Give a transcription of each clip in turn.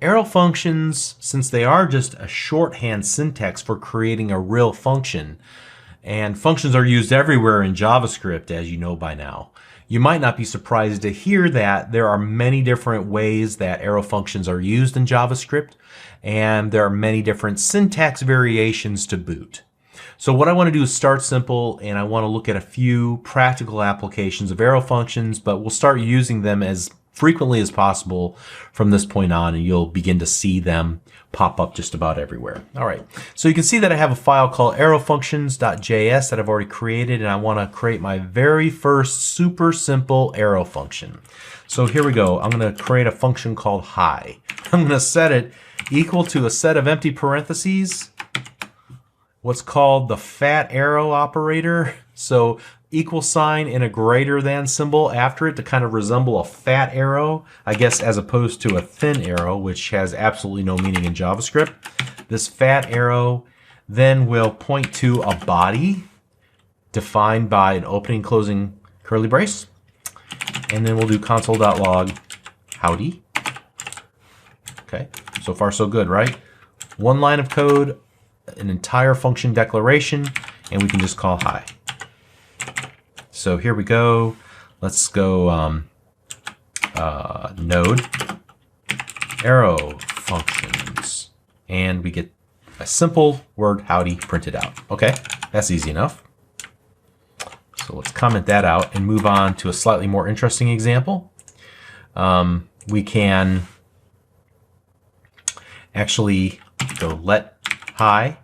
Arrow functions, since they are just a shorthand syntax for creating a real function, and functions are used everywhere in JavaScript, as you know by now, you might not be surprised to hear that there are many different ways that arrow functions are used in JavaScript, and there are many different syntax variations to boot. So what I want to do is start simple, and I want to look at a few practical applications of arrow functions, but we'll start using them as frequently as possible from this point on, and you'll begin to see them pop up just about everywhere. All right, so you can see that I have a file called arrowfunctions.js that I've already created, and I want to create my very first super simple arrow function. So here we go. I'm going to create a function called hi. I'm going to set it equal to a set of empty parentheses, what's called the fat arrow operator. So equal sign and a greater than symbol after it to kind of resemble a fat arrow, I guess, as opposed to a thin arrow, which has absolutely no meaning in JavaScript. This fat arrow then will point to a body defined by an opening and closing curly brace. And then we'll do console.log howdy. Okay, so far so good, right? One line of code, an entire function declaration, and we can just call hi. So here we go. Let's go node arrow functions, and we get a simple word howdy printed out. Okay, that's easy enough. So let's comment that out and move on to a slightly more interesting example. We can actually go let hi.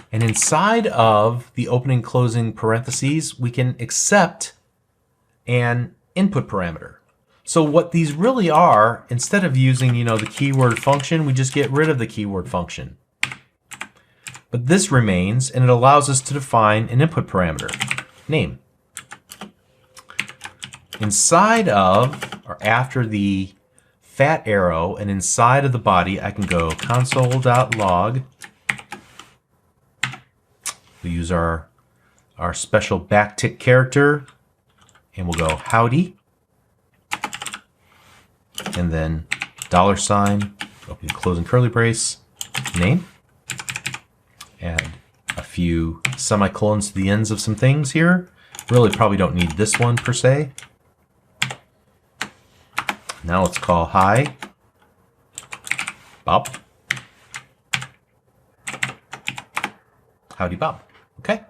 And inside of the opening closing parentheses, we can accept an input parameter. So what these really are, instead of using, the keyword function, we just get rid of the keyword function. But this remains, and it allows us to define an input parameter, name. Inside of, or after the fat arrow, and inside of the body, I can go console.log. We use our special backtick character, and we'll go howdy, and then $, open closing curly brace, name, add a few semicolons to the ends of some things here. Really probably don't need this one per se. Now let's call hi, Bob, howdy Bob. Okay,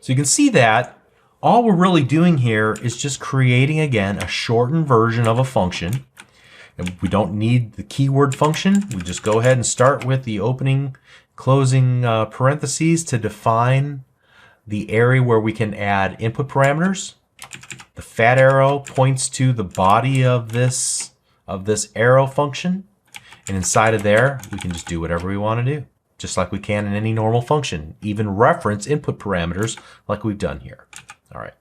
so you can see that all we're really doing here is just creating, again, a shortened version of a function. And we don't need the keyword function. We just go ahead and start with the opening, closing parentheses to define the area where we can add input parameters. The fat arrow points to the body of this arrow function. And inside of there, we can just do whatever we want to do, just like we can in any normal function, even reference input parameters like we've done here. All right.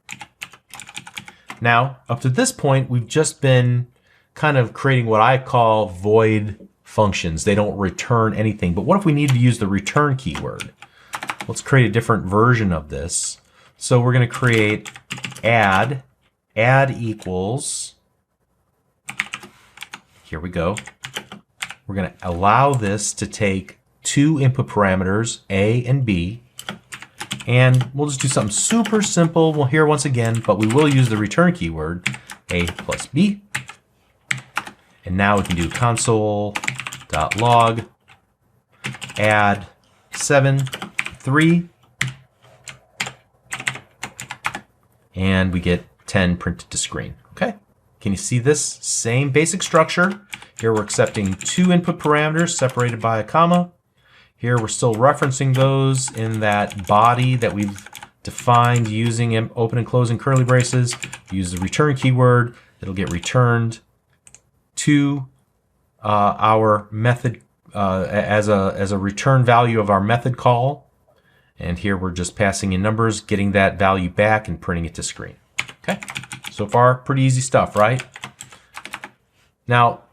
Now, up to this point, we've just been kind of creating what I call void functions. They don't return anything. But what if we need to use the return keyword? Let's create a different version of this. So we're going to create add equals, here we go. We're going to allow this to take two input parameters, A and B, and we'll just do something super simple. Well, here once again, but we will use the return keyword, A plus B. And now we can do console.log add 7, 3, and we get 10 printed to screen. Okay, can you see this same basic structure? Here we're accepting two input parameters separated by a comma. Here we're still referencing those in that body that we've defined using open and closing curly braces. Use the return keyword. It'll get returned to our method as a return value of our method call. And here we're just passing in numbers, getting that value back and printing it to screen. Okay, so far pretty easy stuff, right? Now,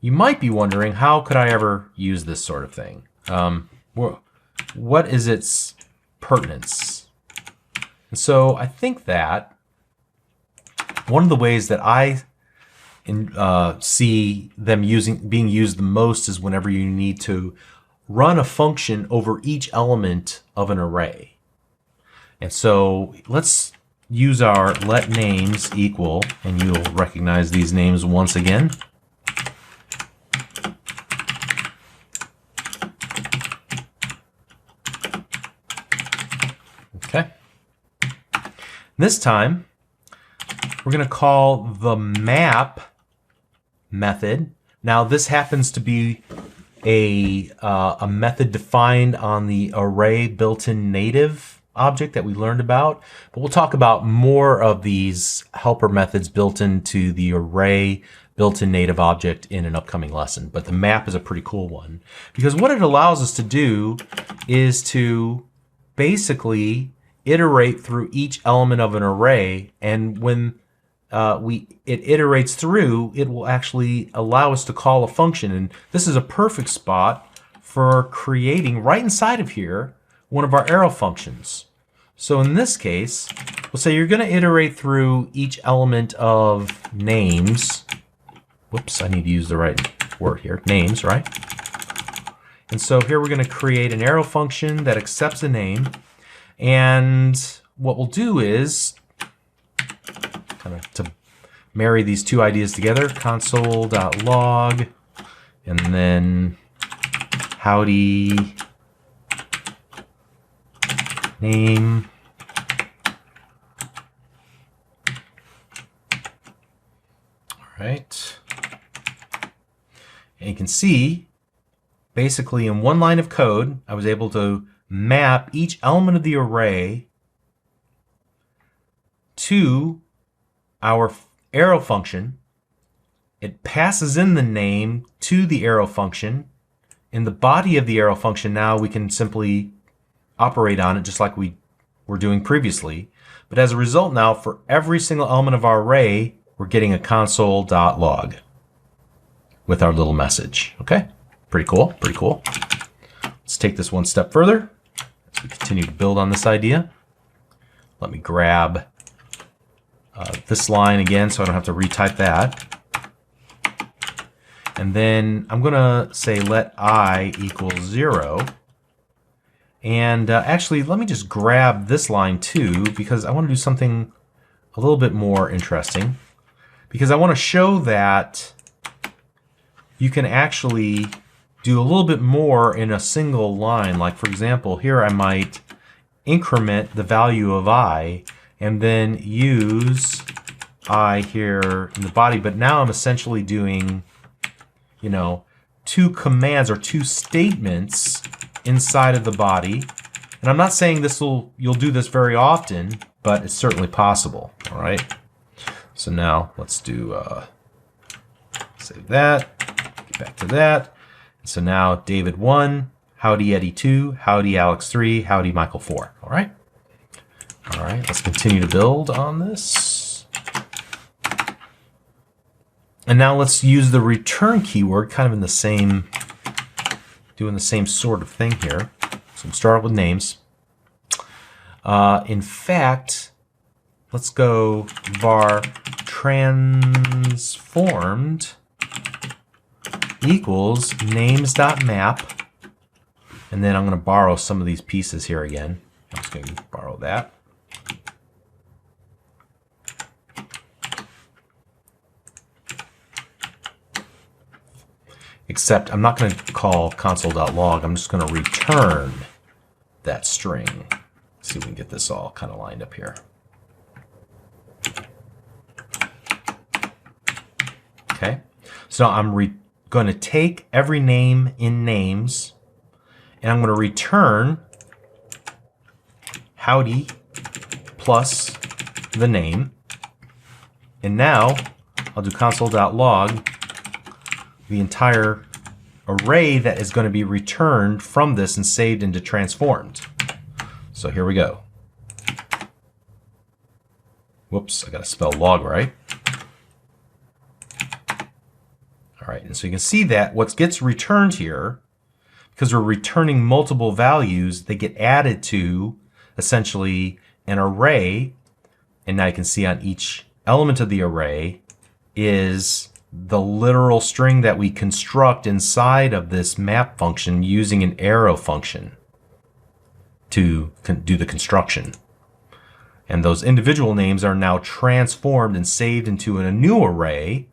you might be wondering, how could I ever use this sort of thing? What is its pertinence? And so I think that one of the ways that I see them being used the most is whenever you need to run a function over each element of an array. And so let's use our let names equal, and you'll recognize these names once again. Okay. This time, we're going to call the map method. Now, this happens to be a method defined on the array built-in native object that we learned about, but we'll talk about more of these helper methods built into the array built-in native object in an upcoming lesson. But the map is a pretty cool one, because what it allows us to do is to basically iterate through each element of an array, and when it iterates through, it will actually allow us to call a function. And this is a perfect spot for creating, right inside of here, one of our arrow functions. So in this case, we'll say you're going to iterate through each element of names. Whoops, I need to use the right word here. Names, right? And so here we're going to create an arrow function that accepts a name. And what we'll do is, kind of to marry these two ideas together, console.log, and then howdy name. All right. And you can see, basically in one line of code, I was able to map each element of the array to our arrow function. It passes in the name to the arrow function. In the body of the arrow function, now we can simply operate on it just like we were doing previously. But as a result now, for every single element of our array, we're getting a console.log with our little message. Okay, pretty cool, pretty cool. Let's take this one step further as we continue to build on this idea. Let me grab this line again so I don't have to retype that. And then I'm going to say let I equal 0. And actually, let me just grab this line too, because I want to do something a little bit more interesting. Because I want to show that you can actually do a little bit more in a single line. Like, for example, here I might increment the value of I and then use I here in the body. But now I'm essentially doing, you know, two commands or two statements inside of the body. And I'm not saying you'll do this very often, but it's certainly possible. All right. So now let's do save that, get back to that. And so now David 1, howdy Eddie 2, howdy Alex 3, howdy Michael 4. All right. All right, let's continue to build on this. And now let's use the return keyword kind of in the same, doing the same sort of thing here. So we'll start with names. In fact, let's go var transformed equals names.map. And then I'm going to borrow some of these pieces here again. I'm just going to borrow that. Except I'm not going to call console.log. I'm just going to return that string. Let's see if we can get this all kind of lined up here. Okay. So I'm going to take every name in names, and I'm going to return howdy plus the name. And now I'll do console.log. The entire array that is going to be returned from this and saved into transformed. So here we go. Whoops, I got to spell log right. All right, and so you can see that what gets returned here, because we're returning multiple values, they get added to essentially an array. And now you can see on each element of the array is the literal string that we construct inside of this map function using an arrow function to do the construction. And those individual names are now transformed and saved into a new array.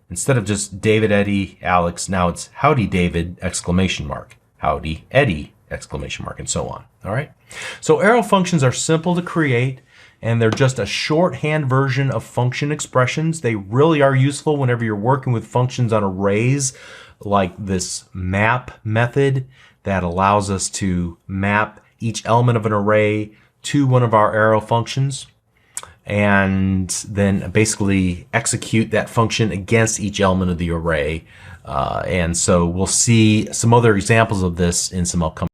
Instead of just David, Eddie, Alex, now it's Howdy David, exclamation mark, Howdy Eddie, exclamation mark, and so on. All right. So arrow functions are simple to create, and they're just a shorthand version of function expressions. They really are useful whenever you're working with functions on arrays, like this map method that allows us to map each element of an array to one of our arrow functions, and then basically execute that function against each element of the array. And so we'll see some other examples of this in some upcoming